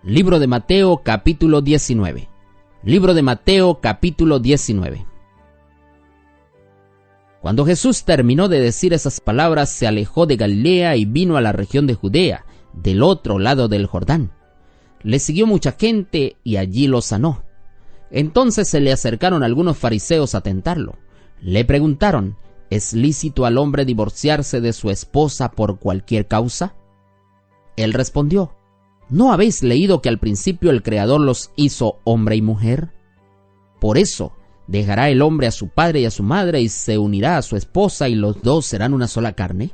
Libro de Mateo capítulo 19. Libro de Mateo capítulo 19. Cuando Jesús terminó de decir esas palabras, se alejó de Galilea y vino a la región de Judea, del otro lado del Jordán. Le siguió mucha gente y allí lo sanó. Entonces se le acercaron algunos fariseos a tentarlo. Le preguntaron: ¿es lícito al hombre divorciarse de su esposa por cualquier causa? Él respondió: ¿no habéis leído que al principio el Creador los hizo hombre y mujer? Por eso dejará el hombre a su padre y a su madre y se unirá a su esposa, y los dos serán una sola carne.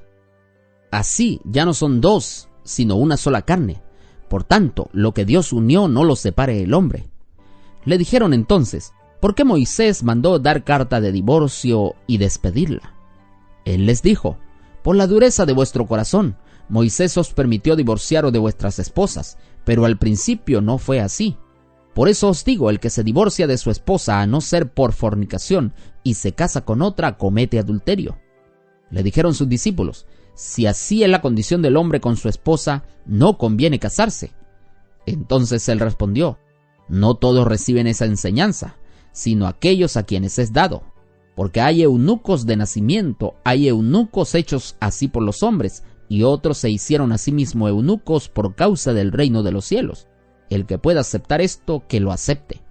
Así ya no son dos, sino una sola carne. Por tanto, lo que Dios unió no lo separe el hombre. Le dijeron entonces: ¿por qué Moisés mandó dar carta de divorcio y despedirla? Él les dijo: por la dureza de vuestro corazón. Moisés os permitió divorciaros de vuestras esposas, pero al principio no fue así. Por eso os digo, el que se divorcia de su esposa, a no ser por fornicación, y se casa con otra, comete adulterio. Le dijeron sus discípulos: si así es la condición del hombre con su esposa, no conviene casarse. Entonces él respondió: no todos reciben esa enseñanza, sino aquellos a quienes es dado. Porque hay eunucos de nacimiento, hay eunucos hechos así por los hombres, y otros se hicieron a sí mismos eunucos por causa del reino de los cielos. El que pueda aceptar esto, que lo acepte.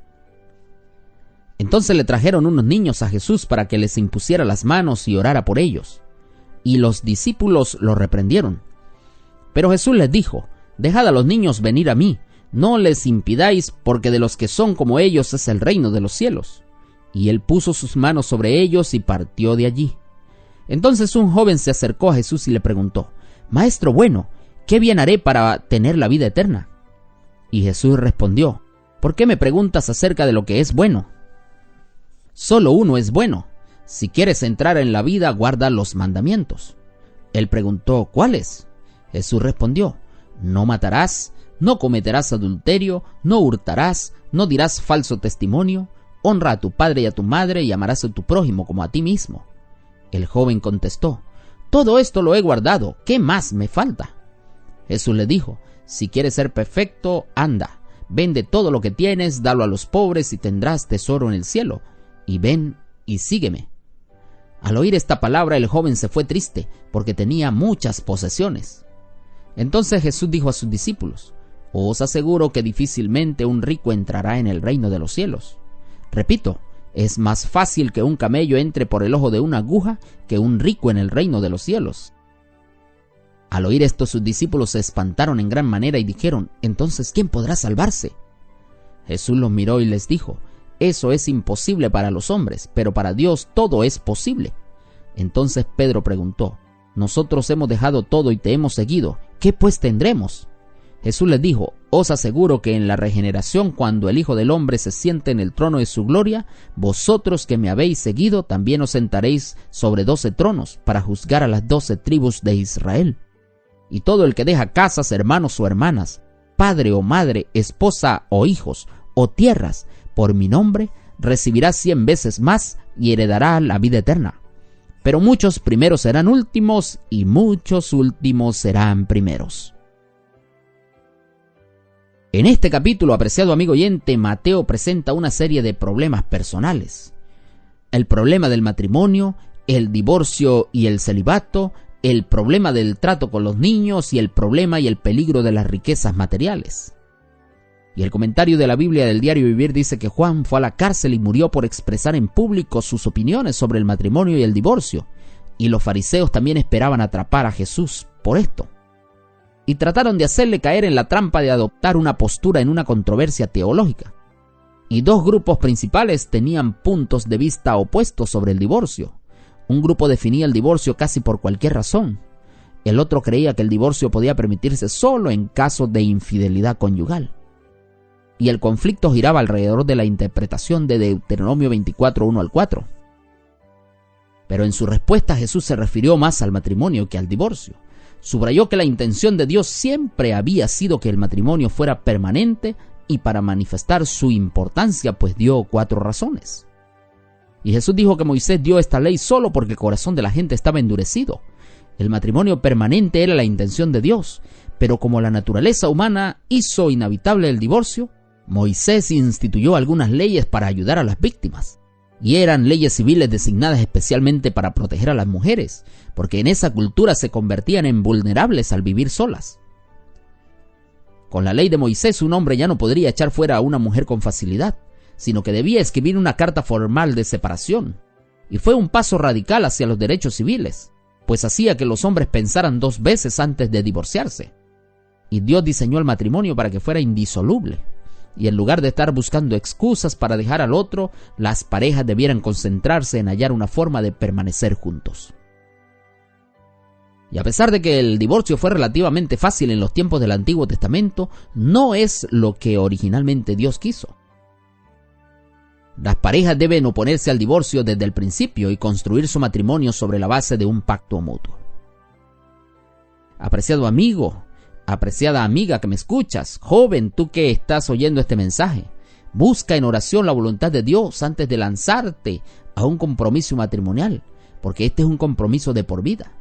Entonces le trajeron unos niños a Jesús para que les impusiera las manos y orara por ellos. Y los discípulos lo reprendieron. Pero Jesús les dijo: dejad a los niños venir a mí, no les impidáis, porque de los que son como ellos es el reino de los cielos. Y él puso sus manos sobre ellos y partió de allí. Entonces un joven se acercó a Jesús y le preguntó: Maestro bueno, ¿qué bien haré para tener la vida eterna? Y Jesús respondió: ¿por qué me preguntas acerca de lo que es bueno? Solo uno es bueno. Si quieres entrar en la vida, guarda los mandamientos. Él preguntó: ¿cuáles? Jesús respondió: no matarás, no cometerás adulterio, no hurtarás, no dirás falso testimonio, honra a tu padre y a tu madre, y amarás a tu prójimo como a ti mismo. El joven contestó: todo esto lo he guardado, ¿qué más me falta? Jesús le dijo: si quieres ser perfecto, anda, vende todo lo que tienes, dalo a los pobres y tendrás tesoro en el cielo, y ven y sígueme. Al oír esta palabra, el joven se fue triste, porque tenía muchas posesiones. Entonces Jesús dijo a sus discípulos: os aseguro que difícilmente un rico entrará en el reino de los cielos. Repito, es más fácil que un camello entre por el ojo de una aguja que un rico en el reino de los cielos. Al oír esto, sus discípulos se espantaron en gran manera y dijeron: entonces, ¿quién podrá salvarse? Jesús los miró y les dijo: eso es imposible para los hombres, pero para Dios todo es posible. Entonces Pedro preguntó: nosotros hemos dejado todo y te hemos seguido, ¿qué pues tendremos? Jesús les dijo: os aseguro que en la regeneración, cuando el Hijo del Hombre se siente en el trono de su gloria, vosotros que me habéis seguido también os sentaréis sobre 12 tronos para juzgar a las 12 tribus de Israel. Y todo el que deja casas, hermanos o hermanas, padre o madre, esposa o hijos, o tierras, por mi nombre, recibirá 100 veces más y heredará la vida eterna. Pero muchos primeros serán últimos y muchos últimos serán primeros. En este capítulo, apreciado amigo oyente, Mateo presenta una serie de problemas personales. El problema del matrimonio, el divorcio y el celibato, el problema del trato con los niños y el problema y el peligro de las riquezas materiales. Y el comentario de la Biblia del Diario Vivir dice que Juan fue a la cárcel y murió por expresar en público sus opiniones sobre el matrimonio y el divorcio, y los fariseos también esperaban atrapar a Jesús por esto. Y trataron de hacerle caer en la trampa de adoptar una postura en una controversia teológica. Y dos grupos principales tenían puntos de vista opuestos sobre el divorcio. Un grupo definía el divorcio casi por cualquier razón. El otro creía que el divorcio podía permitirse solo en caso de infidelidad conyugal. Y el conflicto giraba alrededor de la interpretación de Deuteronomio 24, 1 al 4. Pero en su respuesta Jesús se refirió más al matrimonio que al divorcio. Subrayó que la intención de Dios siempre había sido que el matrimonio fuera permanente, y para manifestar su importancia, pues dio 4 razones. Y Jesús dijo que Moisés dio esta ley solo porque el corazón de la gente estaba endurecido. El matrimonio permanente era la intención de Dios, Pero como la naturaleza humana hizo inevitable el divorcio, Moisés instituyó algunas leyes para ayudar a las víctimas. Y eran leyes civiles designadas especialmente para proteger a las mujeres, porque en esa cultura se convertían en vulnerables al vivir solas. Con la ley de Moisés, un hombre ya no podría echar fuera a una mujer con facilidad, sino que debía escribir una carta formal de separación. Y fue un paso radical hacia los derechos civiles, pues hacía que los hombres pensaran 2 veces antes de divorciarse. Y Dios diseñó el matrimonio para que fuera indisoluble. Y en lugar de estar buscando excusas para dejar al otro, las parejas debieran concentrarse en hallar una forma de permanecer juntos. Y a pesar de que el divorcio fue relativamente fácil en los tiempos del Antiguo Testamento, no es lo que originalmente Dios quiso. Las parejas deben oponerse al divorcio desde el principio y construir su matrimonio sobre la base de un pacto mutuo. Apreciado amigo, apreciada amiga que me escuchas, joven, tú que estás oyendo este mensaje, busca en oración la voluntad de Dios antes de lanzarte a un compromiso matrimonial, porque este es un compromiso de por vida.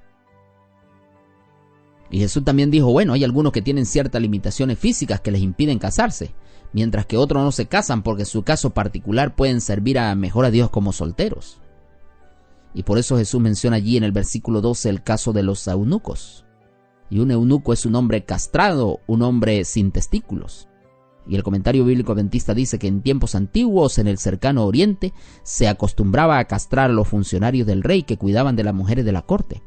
Y Jesús también dijo, bueno, hay algunos que tienen ciertas limitaciones físicas que les impiden casarse, mientras que otros no se casan porque en su caso particular pueden servir mejor a Dios como solteros. Y por eso Jesús menciona allí en el versículo 12 el caso de los eunucos. Y un eunuco es un hombre castrado, un hombre sin testículos. Y el comentario bíblico adventista dice que en tiempos antiguos, en el cercano oriente, se acostumbraba a castrar a los funcionarios del rey que cuidaban de las mujeres de la corte.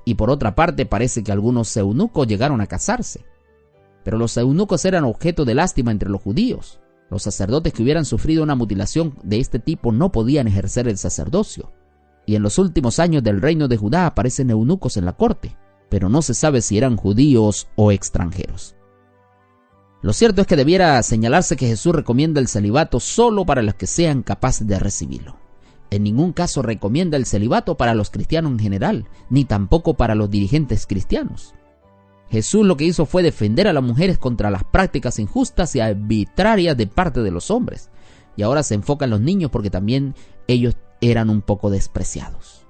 Y por otra parte, parece que algunos eunucos llegaron a casarse. Pero los eunucos eran objeto de lástima entre los judíos. Los sacerdotes que hubieran sufrido una mutilación de este tipo no podían ejercer el sacerdocio. Y en los últimos años del reino de Judá aparecen eunucos en la corte, pero no se sabe si eran judíos o extranjeros. Lo cierto es que debiera señalarse que Jesús recomienda el celibato solo para los que sean capaces de recibirlo. En ningún caso recomienda el celibato para los cristianos en general, ni tampoco para los dirigentes cristianos. Jesús lo que hizo fue defender a las mujeres contra las prácticas injustas y arbitrarias de parte de los hombres. Y ahora se enfoca en los niños porque también ellos eran un poco despreciados.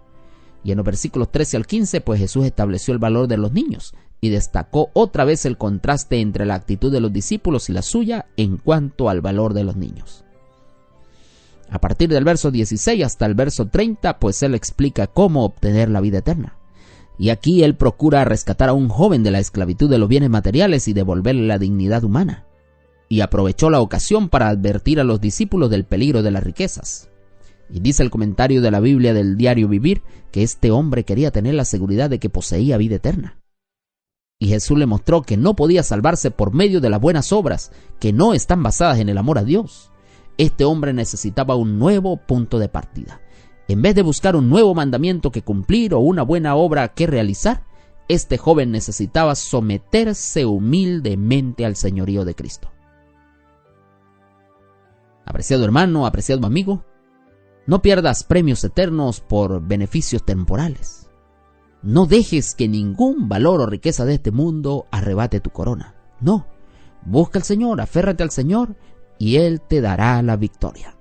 Y en los versículos 13 al 15, pues Jesús estableció el valor de los niños y destacó otra vez el contraste entre la actitud de los discípulos y la suya en cuanto al valor de los niños. A partir del verso 16 hasta el verso 30, pues él explica cómo obtener la vida eterna. Y aquí él procura rescatar a un joven de la esclavitud de los bienes materiales y devolverle la dignidad humana. Y aprovechó la ocasión para advertir a los discípulos del peligro de las riquezas. Y dice el comentario de la Biblia del Diario Vivir que este hombre quería tener la seguridad de que poseía vida eterna. Y Jesús le mostró que no podía salvarse por medio de las buenas obras, que no están basadas en el amor a Dios. Este hombre necesitaba un nuevo punto de partida. En vez de buscar un nuevo mandamiento que cumplir o una buena obra que realizar, este joven necesitaba someterse humildemente al señorío de Cristo. Apreciado hermano, apreciado amigo, no pierdas premios eternos por beneficios temporales. No dejes que ningún valor o riqueza de este mundo arrebate tu corona. No, busca al Señor, aférrate al Señor y Él te dará la victoria.